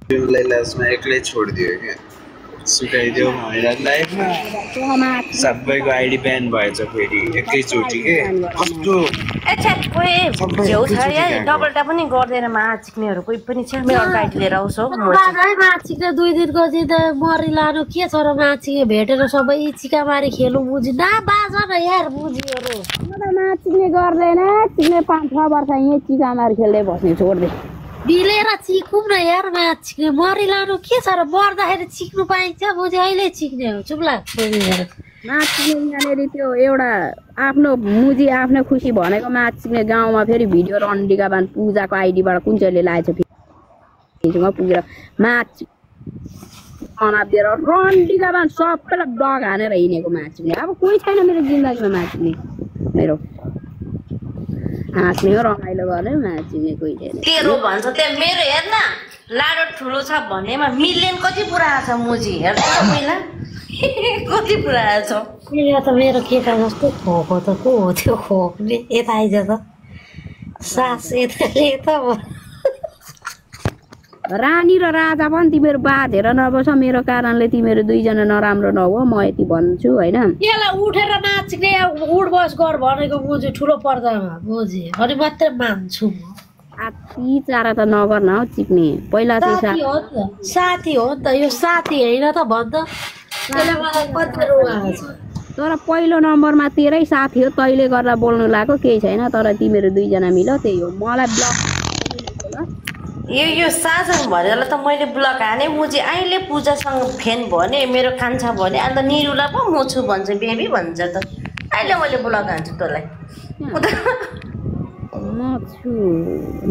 उसलाई लास्टमा एक्लै छोडिदियो क्या सुकाइदियो भनेर लाइफमा सबैको आइडी ब्यान भएछ फेरि एकैचोटि के कस्तो छेउ छ यार डबल ट्याप पनि गर्दैन माछा चिक्नेहरू कोही पनि छ मेरो अर्को आइडी लिएर आउँछ माछा चिक्ने 2 दिनको चाहिँ त मरि लानु के छ र माछा चिक्ने भेटेर सबै चिकामारी खेलु बुझि ना बाज न यार बुझिहरु माछा चिक्ने गर्दैन चिक्ने 5-6 वर्ष यही चिकामारी खेल्दै बस्ने छोड्दे बिलेर चिक्नु न यार माछा चिक्ने मरि लानु के छ र मर्दाखेरि चिक्नु पाइन्छ बुझि अहिले चिक्ने हो चुप्ला माछा चिक्ने यहाँनेरि त्यो एउटा आफ्नो मुजी आफ्नो खुसी भनेको माछा चिक्ने गाउँमा फेरि भिडियो रन्डिका बान पूजाको आइडीबाट कुन चाहिँले लाएछ फेरि पुगेर माछा अनादिएर रन्डिका बान सबैलाई डग हानेर हिँडेको माछा चिक्ने अब कोही छैन मेरो जिन्दगीमा माछा चिक्ने मेरो हाँस्ने हो रमाइलो गर्ने माछा चिक्ने कोही छैन तेरो भन्छ त्यहाँ मेरो हेर्न लाडो ठुलो छ भन्नेमा मिलियन कति पुरा छ मुजी हेर्छ पहिला कति पुरा छ यहाँ त मेरो केटा जस्तो खोको त को हो त्यो खोक्ने यता आइज त सास यता रानी र राजा पनि तिमीहरू बाँधेर नबस मेरो कारणले तिमीहरू दुईजना नराम्रो नहो म यति भन्छु होइन यसलाई उठेर नाच्ने उठ बस गर भनेको बुझ्यो ठुलो पर्दामा बुझे अनि मात्रै मान्छु म आती चारा त नगर्न हौ चिक्ने पहिला चाहिँ साथी हो नि त यो साथी होइन त भन्छ तर पहिलो नम्बरमा तेरै साथी हो तैले गरेर बोल्नु लाग्यो केही छैन तर तिमीहरू दुईजना मिल त्यही हो मलाई ब्लक यो साजन भनेर त मैले ब्लक हाने मुजी अहिले पूजासँग फेन भने मेरो कान्छा भने अन्त निरुला पो म छु भन्छ बेबी भन्छ त अहिले मैले ब्लक हान्छु तँलाई म छु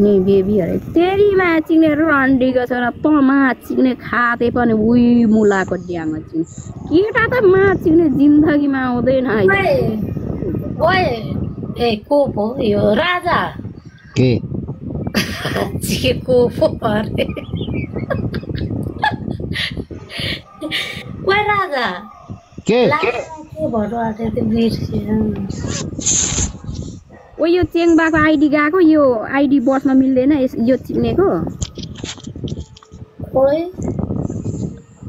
नि बेबी अरे तेरी माछा चिक्ने रन्डीको छ र त माछा चिक्ने खाते पनि उही मुलाको ड्याङ चिक्ने केटा त माछा चिक्ने जिन्दगीमा आउँदैन ओए ए को पो यो राजा के चिकेको पो अरे ओए राजा के भन्नु आँटेको त्यो बिर्सियो ओ यो चेङबाको आइडी गएको यो आइडी बस्न मिल्दैन यो चिक्नेको खोइ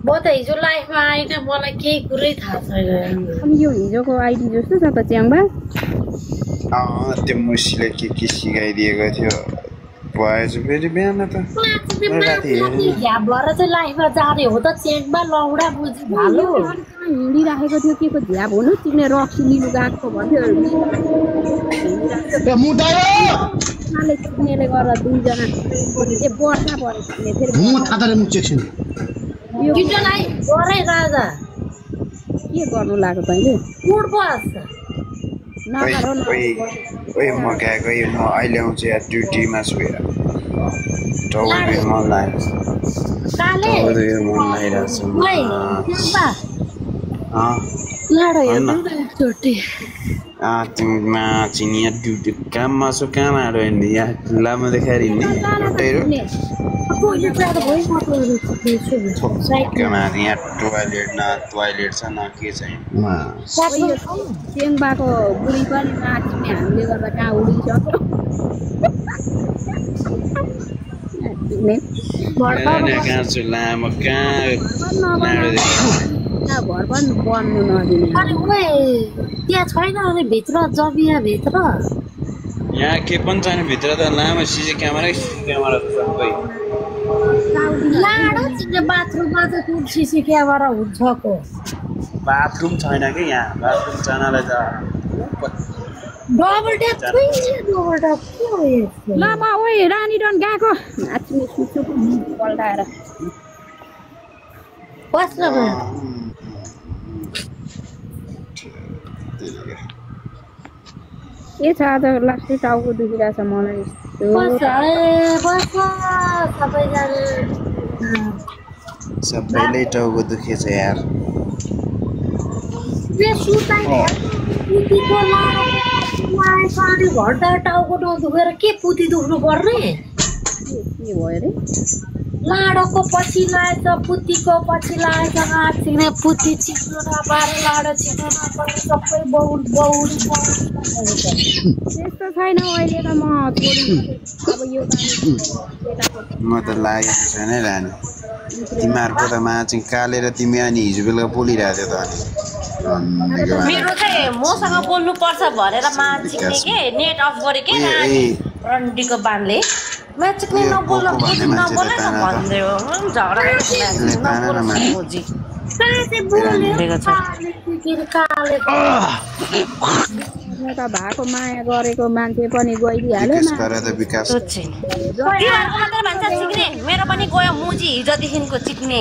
म त हिजो लाइफमा आइन मलाई केही कुरै थाहा छैन अनि यो हिजोको आइडी जस्तो छ त च्याङबा त्यो मुसीले के सिकाइदिएको थियो भएछ फेरि बिहान त झ्याप भएर चाहिँ लाइफमा जाने हो त चेङबा लौडा बुझी भालो हिँडिराखेको थियो के को झ्याप हुनु चिक्ने रक्सी लिनु गएको भन्थ्यो चिक्नेले गर्दा दुईजना वर्षा पऱ्यो चिक्ने केटालाई गरे राजा के गर्नु लाग्यो तैँले उड बस ओइ म गएको यो न अहिले आउँछ यार ड्युटीमा छु यार टाउको मन तिमीमा चिनिया ड्युटी काममा छु कहाँ आएर हिँड्ने यहाँ लामो देखाएर हिँड्ने यहाँ टोइलेट छ न के छैन चेङबाको बुढी पनि नाच्ने हामीले गर्दा कहाँ उडिसक्यो कहाँ छु लामो घर पनि बन्नु नदिने त्यहाँ छैन अनि भित्र जमिया भित्र यहाँ के पनि छैन भित्र त लामो सिसी क्यामेरा सबै लाडो चिक्ने बाथरुममा चाहिँ कुन सिसी क्यामेरा हुन्छ को बाथरुम छैन कि यहाँ बाथरुम छैनलाई त डबल ट्याप के हो यस्तो ल म ओइ रानी डन गएको नाच्ने सुचो पल्टाएर बस्न के छ आज लास्टै टाउको दुखिरहेछ मलाई सबैले टाउको दुखेछ यार घन्टा टाउको नदुखेर के पुती दुख्नु पर्ने के भयो अरे लाडोको पछि लागेछ पुतीको पछि लागेछ चिक्ने पुती चिक्नु नपारे लाडो चिक्नु नपारे सबै बौड त्यस्तो छैन अहिले त म छोडी अब यो म त लागेको छैन रानी तिमीहरूको त चाहिँ कालेर तिमी अनि हिजो बेलुका बोलिरहेको थियो त अनि मेरो चाहिँ मसँग बोल्नु पर्छ भनेर म्याच सिक्ने के नेट अफ गरे के रन्डीको बानले म्याच सिक्ने नबोल भन्दै हो झगडा मुजी भएको माया गरेको मान्छे पनि गइदिहाल्यो मेरो पनि गयो मुजी हिजोदेखिको चिक्ने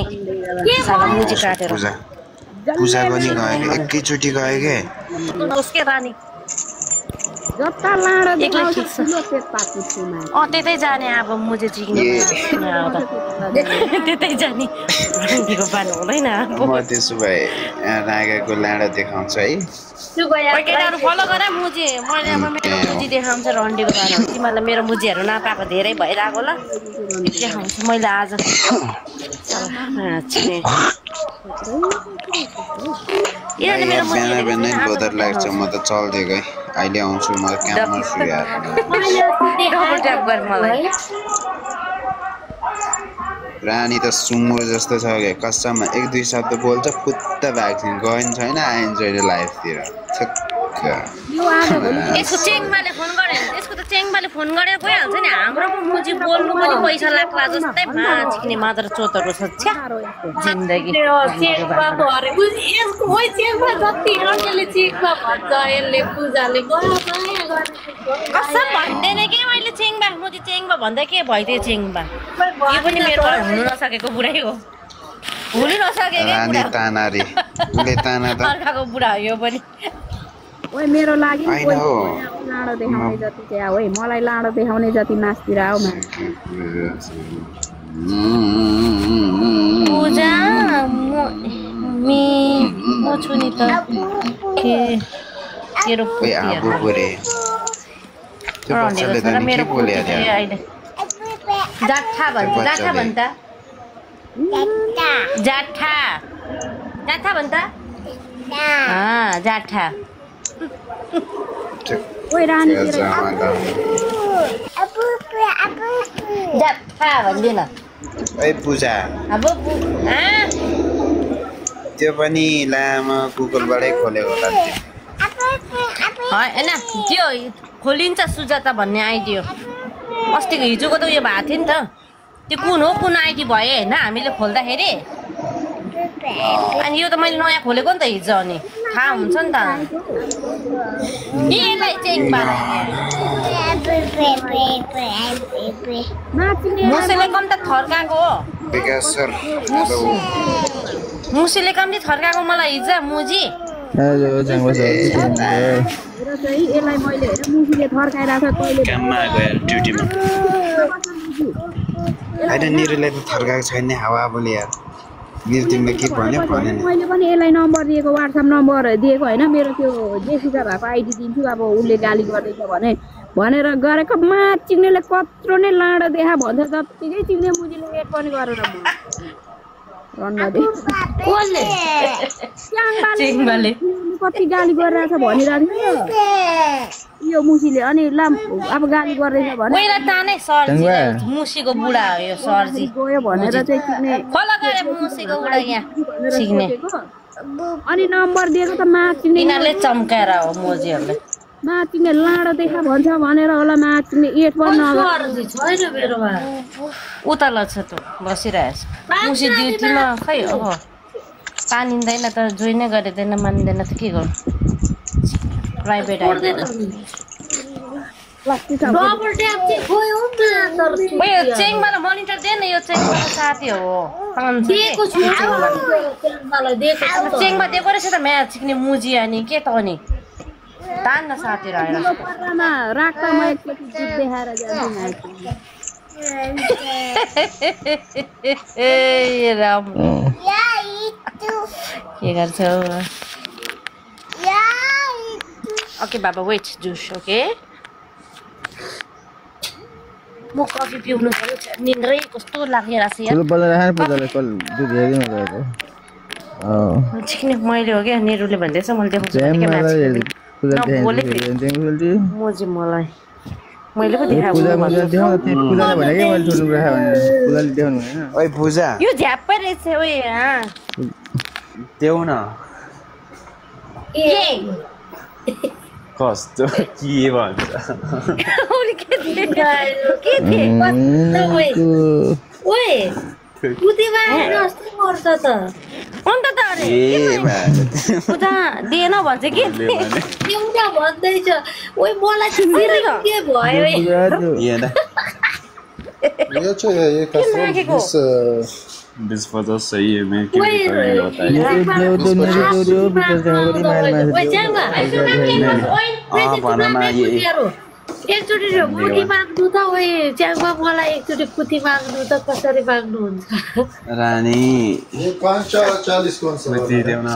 मुजी काटेर पूजा पनि गयो एकैचोटि गयो के उसकै रानी जता लाडो त्यतै जाने अब मुजी चिक्ने त्यतै जाने रन्डीको बान हुँदैन म त्यसो भए रागाको लाडो देखाउँछु है केटाहरू फलो गर मुजी मैले अब मेरो मुजी देखाउँछु रन्डीको बान हो तिमीहरूलाई मेरो मुजीहरू नपाएको धेरै भइरहेको ल देखाउँछु मैले आज बिहानै बोधर लाग्छ म त चल्दिएकै अहिले आउँछु म काममा छु यार रानी त सुँगुर जस्तो छ क्या कसम एक दुई शब्द बोल्छ फुत्त भ्याक्सिन गयो नि छैन एन्जोय लाइफतिर यसको चेङमाले फोन गरे यसको त चेङमाले फोन गरेर गइहाल्छ नि हाम्रो पो मुजी बोल्नु पनि पैसा लाग्ला जस्तै माछिक्ने मात्र चोतहरू छ छ्या जिन्दगी कसम भन्दैन के मैले चेङबा मुजी चेङबा भन्दा के भइदियो चेङबा यो पनि मेरो हुनु नसकेको बुढै हो हुनु नसकेको अर्काको बुढा हो यो पनि ओइ मेरो लागि लाडो देखाउने जति चाहिँ हो मलाई लाडो देखाउने जति मासतिर आऊ पूजा म छु नि त के तेरो जाठा भन्छ जाठा ओइ रानी जाठा भन्दिन ओइ पूजा त्यो पनि लामो गुगलबाटै खोलेको होला हैन त्यो खोलिन्छ सुजाता भन्ने आइडी हो अस्तिको हिजोको त उयो भएको थियो नि त त्यो कुन आइडी भयो होइन हामीले खोल्दाखेरि अनि यो त मैले नयाँ खोलेको नि त हिजो अनि थाहा हुन्छ नि त यसलाई चाहिँ मुसीले कम त थर्काएको हो मुसीले कम त थर्काएको मलाई हिजो मुजी यसलाई मैले हेर मुसीले थर्काइरहेको छ कहिले काममा गएर ड्युटीमा होइन निरुलाई त थर्काएको छैन हावा बोले यार तिमीले के भन्यो भनेन मैले पनि यसलाई नम्बर दिएको वाट्सएप नम्बर दिएको होइन मेरो त्यो जेसिका भएको आइडी दिन्छु अब उसले गाली गर्दैछ भनेर गरेको चिक्नेले कत्रो नै लाडो देखा भन्छ जत्तिकै चिक्ने मुजीले एड पनि गरेर कति गाली गरिरहेछ भनिरहेको थियो यो मुसीले अनि अब गाली गर्दैछ भने मुसीको बुढा हो यो सरजी गयो भनेर चाहिँ चिक्ने अनि नम्बर दिएको त माचिक्ने चम्काएर हो मोजीहरूले माचिक्ने लाडो देखा भन्छ भनेर होला माचिक्ने एट पनि उता लछ त बसिरहेछ मुसी ड्युटीमा खै हो पानिँदैन त जोइ नै गरिँदैन मान्दैन त के गर्नु प्राइभेट चेङमाला मोनिटर दे न यो चेङमाला साथी हो चेङमा दिएको रहेछ त म्याच सिक्ने मुजी अनि के त अनि तान्न साथी रहेर राख्दा म एकचोटि देखाएर जान्छु राम के गर्छौ ओके बाबा वेट जुस ओके म कफी पिउनु पर्यो निन्द्रै कस्तो लागिरहेछ यार चिक्ने मैले हो क्या नेरुले भन्दैछ मैले देखाउँछु मोजी मलाई मैले पो देखाएको पूजा देखाउँ त्यो पूजाले भने के मैले ठुलो कुरा भने पूजाले देखाउनु हैन ओइ पूजा यो झ्याप्पै रहेछ ओए देऊ न ए कस्तो के भन्छ ओली के थिए ओए पुतिमा जस्तो गर्छ त अन्त त अरे पूजा दिएन भन्छ के एउटा भन्दैछ ओइ मलाई चाहिँ के भयो ये अच्छा है ये कसम दिस पचास सही है मैं क्यों करेंगे बताइए भनमा ये एकचोटि पुती माग्नु त ओइ च्याङमा मलाई एकचोटि पुती माग्नु त कसरी माग्नुहुन्छ रानी ये 540 कौन सा दे देऊ न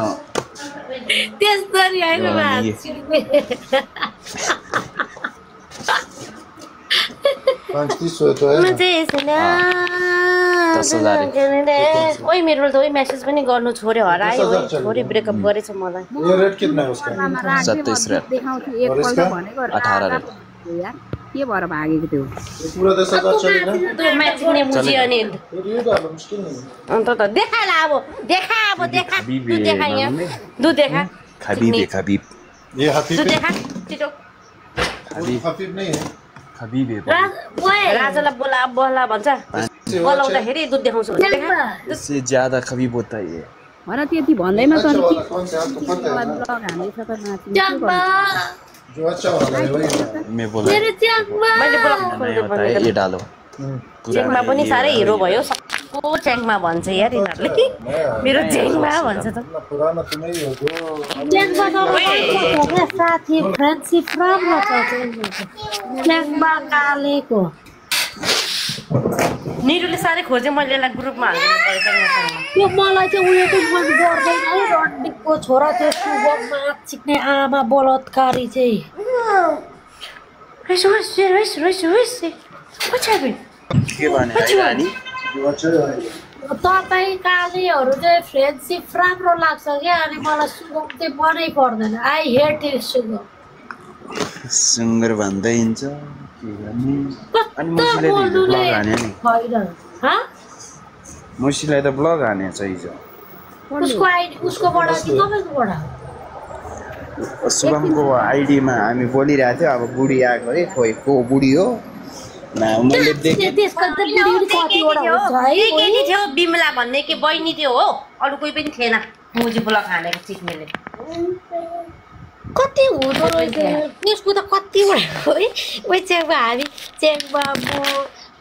त्यसरी हैन पाँच 30 तो है ओइ मेरो त ओइ मेसेज पनि गर्नु छोड्यो हरायो छोरी ब्रेकअप गरेछ मलाई ये रेट कितना है उसका 27 रेट देखाउँछु एकपल्ट भनेको 18 रेट यार के भएर भागेको त्यो पूरा 10,000 चलेगा त्यो म्याचिङले मुजी अनि ये डालो मुश्किल नहीं अन्त त देखा ला अब देखा दुध देखा यहाँ दुध देखा खबीब ये हफीफ दुध देखा छिटो हफीफ नहीं है खबीब है राजालाई बोला भन्छ बोलाउँदाखेरि दुध देखाउँछु देखा इससे ज्यादा खबीब होता है ये भन त्यति भन्दैमा त अच्छा वाला कौन सा आपको पता है ना? हानेछ त माथि च्याङमा जो अच्छा वाला है वही है। मैं बोला मेरो च्याङमा मैले बोलाएको नहीं होता है ये डालो च्याङमा पनि साह्रै हिरो भयो सबको च्याङमा भन्छ यार यिनीहरूले मेरो च्याङमा भन्छ त इतना पुराना तो नहीं हो जो च्याङमा त साथी फ्रेन्डसिप राम्रो छ च्याङमा कालेको निरुले साह्रै खोजे मैले यसलाई ग्रुपमा हालिदिनु पऱ्यो च्याङमासँग त्यो मलाई चाहिँ उयो चाहिँ मन गर्दैन है रन्डीको छोरा त्यो सुगममा चिक्ने आमा बलात्कारी चाहिँ के भने रानी जो अच्छा है तपाईँ कालेहरू चाहिँ फ्रेन्डसिप राम्रो लाग्छ क्या अनि मलाई सुगम चाहिँ मनै पर्दैन आई हेट इट सुगम सुँगुर भन्दै हिँड्छ के गर्ने अनि कस्तो बोल्नुले होइन मुसीलाई त ब्लग हानेछ हिजो उसको आइडी उसकोबाट कि तपाईँकोबाट शुभमको आइडीमा हामी बोलिरहेको थियो अब बुढी आएको अरे खोइ को बुढी हो मैले देखेँ त्यसको त बुढी कतिवटा हुन्छ है केटी थियो बिमला भन्ने के बहिनी थियो हो अरू कोही पनि थिएन मुजी ब्लग हानेको चिक्नेले कति हुँदो रहेछ त्यसको त कतिवटा है उयो च्याङमा हामी च्याङमा म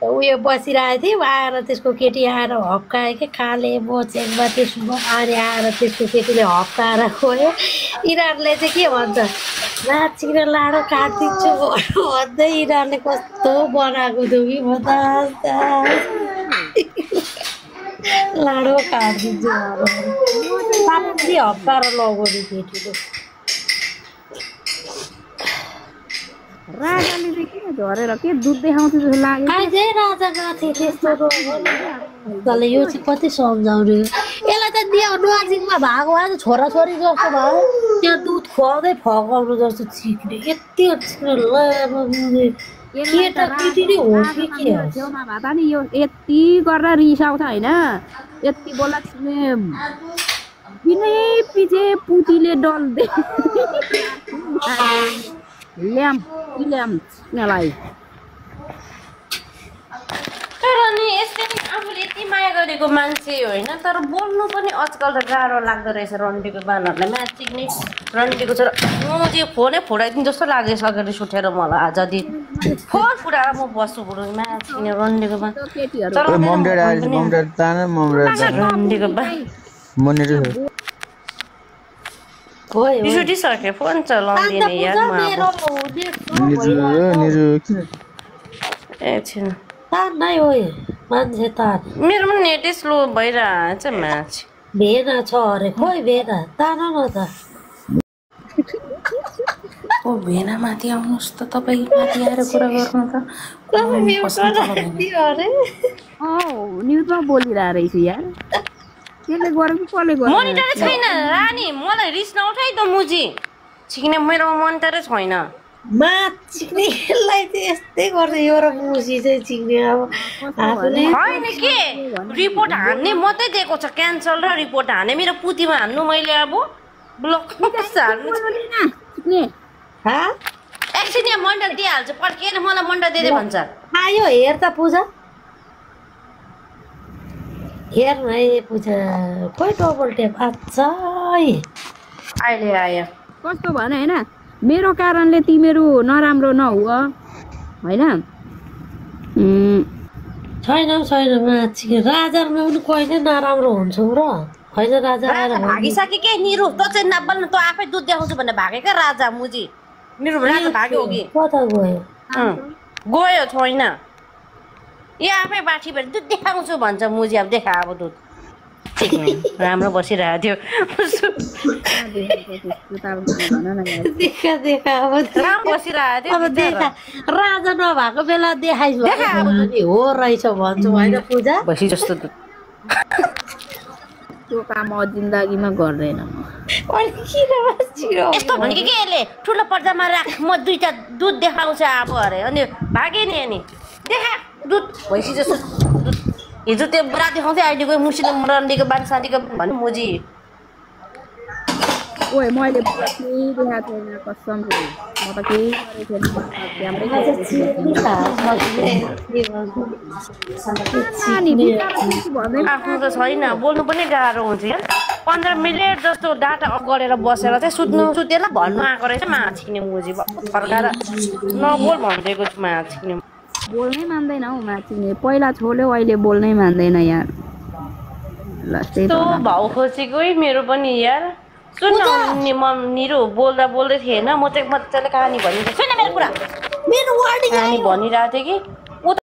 उयो बसिरहेको थियौँ आएर त्यसको केटी आएर हप्कायो कि काले म च्याङमा त्यसमा आएर त्यसको केटीले हप्काएर गयो यिनीहरूले चाहिँ के भन्छ नाचिएर लाडो काटिदिन्छु भन्दै यिनीहरूले कस्तो बनाएको थियो कि म त लाडो काटिदिन्छु साथी हप्काएर लगाउने केटीले राजाले चाहिँ किन झरेर के दुध देखाउँछ जस्तो लाग्यो आजै राजा गएको थिएँ त्यस्तो तल यो चाहिँ कति सम्झाउने यसलाई त दियो नजिकमा भएको भए छोराछोरी जस्तो भयो त्यो दुध खुवाउँदै फकाउनु जस्तो चिक्ने यति केटा केटी नै हो कि के हो छेउमा भए त नि यो यति गरेर रिसाउँछ होइन यति बोला बिनै पछि पुतीले डल्दै ल्याम्पलाई तर नि यसरी आफूले यति माया गरेको मान्छे होइन तर बोल्नु पनि आजकल त गाह्रो लाग्दो रहेछ रन्डीको बानहरूलाई म्याचिक्ने रन्डीको छोरा म चाहिँ फोनै फोडाइदिनु जस्तो लाग्दैछ अगाडि सुटेर मलाई आज दिन फोन फुटाएर म बस्छु बुढो म्याचिक्ने रन्डीको बान रन्डीको बान बिसुटिसक्यो फोन चलाउँदिनँ यार म एकछिन तार नै हो मान्छे तार मेरो पनि नेटै स्लो भइरहेछ म्याच भेना छ अरे खोइ भेना तान न त ओ भेना माथि आउनुहोस् त तपाईँ माथि आएर कुरा गर्नु त न्युजमा बोलिरहेको रहेछु यार त्यसले गरेको कसले गर्यो मोनिटरै छैन रानी मलाई रिस नउठाइ त मुजी छिक्ने मेरो मोनिटरै छैन माछ चिक्नेलाई चाहिँ यस्तै गर्छ यो र मुसी चाहिँ चिक्ने अब आफूले होइन के रिपोर्ट हान्ने मात्रै दिएको छ क्यान्सल र रिपोर्ट हान्ने मेरो पुतीमा हान्नु मैले अब ब्लक हान्नु एकछिन यहाँ मण्डल दिइहाल्छु पर्खेन मलाई मण्डल दिँदै भन्छ आयो हेर त पूजा हेर न है पूजा खोइ डबल टेप अच्छा अहिले आयो कस्तो भने होइन मेरो कारणले तिमीहरू नराम्रो नहुँ होइन छैन माछी राजामा पनि कहिले नराम्रो हुन्छौ र होइन राजा आएर भागिसके के निरु त चाहिँ नबल्नु त आफै दुध देखाउँछु भने भागेका राजा मुजी निरु राजा भाग्यो हो कि कता गयो गयो छैन यो आफै बाठी भएर दुध देखाउँछु भन्छ मुजी अब देखा अब दुध राम्रो बसिरहेको थियो देखा अब राम्रो बसिरहेको थियो अब देखा राजा नभएको बेला देखाइस् हो रहेछ भन्छु होइन पूजा बसी जस्तो दुध त्यो काम जिन्दगीमा गर्दैन यस्तो भनेको के यसले ठुलो पर्दामा राख म दुईटा दुध देखाउँछ अब अरे अनि भागे नि अनि देखा दुध भैँसी जस्तो दुध हिजो त्यो बुढा देखाउँथ्यो अहिले गयो मुसिनो रन्डीको बान्साडीको भन्नु मुजी ओए मैले केही देखाएको छैन कसम म त केही गरेको थिएन आफ्नो त छैन बोल्नु पनि गाह्रो हुन्छ यार 15 मिनट जस्तो डाटा अफ गरेर बसेर चाहिँ सुतेला भन्नु आएको रहेछ माछिने मुजी फर्काएर नबोल भनिदिएको छु माछिने बोल्नै मान्दैन हौ माछिने पहिला छोड्यो अहिले बोल्नै मान्दैन यार यस्तो भाउ खोसेको मेरो पनि यार सुन न निरु बोल्दै थिएन म चाहिँ मजाले कहानी भनिरहेको सुन मेरो कुरा मेरो वर्डिङ कहानी भनिरहेको थिएँ कि